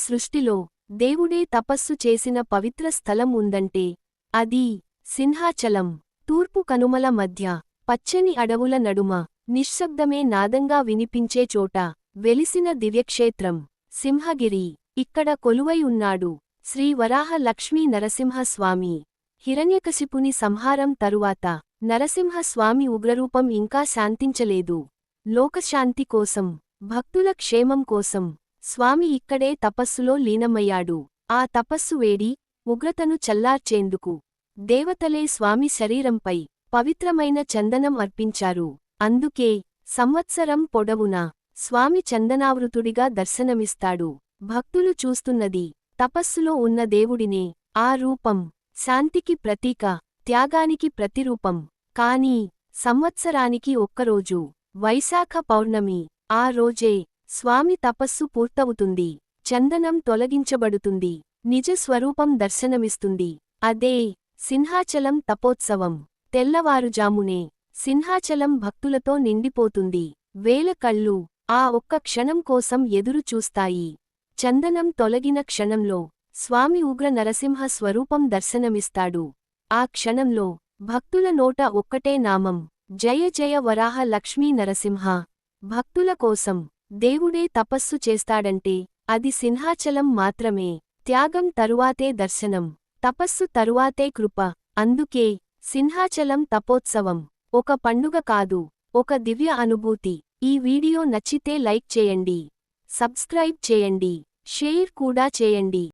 సృష్టిలో దేవుడే తపస్సు చేసిన పవిత్ర స్థలం ఉందంటే అది సింహాచలం. తూర్పు కనుమల మధ్య పచ్చని అడవుల నడుమ నిశ్శబ్దమే నాదంగా వినిపించే చోట వెలిసిన దివ్యక్షేత్రం సింహగిరి. ఇక్కడ కొలువై ఉన్నాడు శ్రీ వరాహ లక్ష్మీ నరసింహస్వామి. హిరణ్యకశిపుని సంహారం తరువాత నరసింహస్వామి ఉగ్రరూపం ఇంకా శాంతించలేదు. లోకశాంతి కోసం, భక్తుల క్షేమం కోసం స్వామి ఇక్కడే తపస్సులో లీనమయ్యాడు. ఆ తపస్సు వేడి, ఉగ్రతను చల్లార్చేందుకు దేవతలే స్వామి శరీరంపై పవిత్రమైన చందనం అర్పించారు. అందుకే సంవత్సరం పొడవునా స్వామి చందనావృతుడిగా దర్శనమిస్తాడు. భక్తులు చూస్తున్నది తపస్సులో ఉన్న దేవుడినే. ఆ రూపం శాంతికి ప్రతీక, త్యాగానికి ప్రతిరూపం. కానీ సంవత్సరానికి ఒక్కరోజు, వైశాఖ పౌర్ణమి, ఆ రోజే స్వామి తపస్సు పూర్తవుతుంది. చందనం తొలగించబడుతుంది. నిజ స్వరూపం దర్శనమిస్తుంది. అదే సింహాచలం తపోత్సవం. తెల్లవారుజామునే సింహాచలం భక్తులతో నిండిపోతుంది. వేల కళ్ళు ఆ ఒక్క క్షణం కోసం ఎదురు చూస్తాయి. చందనం తొలగిన క్షణంలో స్వామి ఉగ్ర నరసింహ స్వరూపం దర్శనమిస్తాడు. ఆ క్షణంలో భక్తుల నోట ఒక్కటే నామం, జయ జయ వరాహ లక్ష్మీ నరసింహ. భక్తుల కోసం దేవుడే తపస్సు చేస్తాడంటే అది సింహాచలం మాత్రమే. త్యాగం తరువాతే దర్శనం, తపస్సు తరువాతే కృప. అందుకే సింహాచలం తపోత్సవం ఒక పండుగ కాదు, ఒక దివ్య అనుభూతి. ఈ వీడియో నచ్చితే లైక్ చేయండి, సబ్స్క్రైబ్ చేయండి, షేర్ కూడా చేయండి.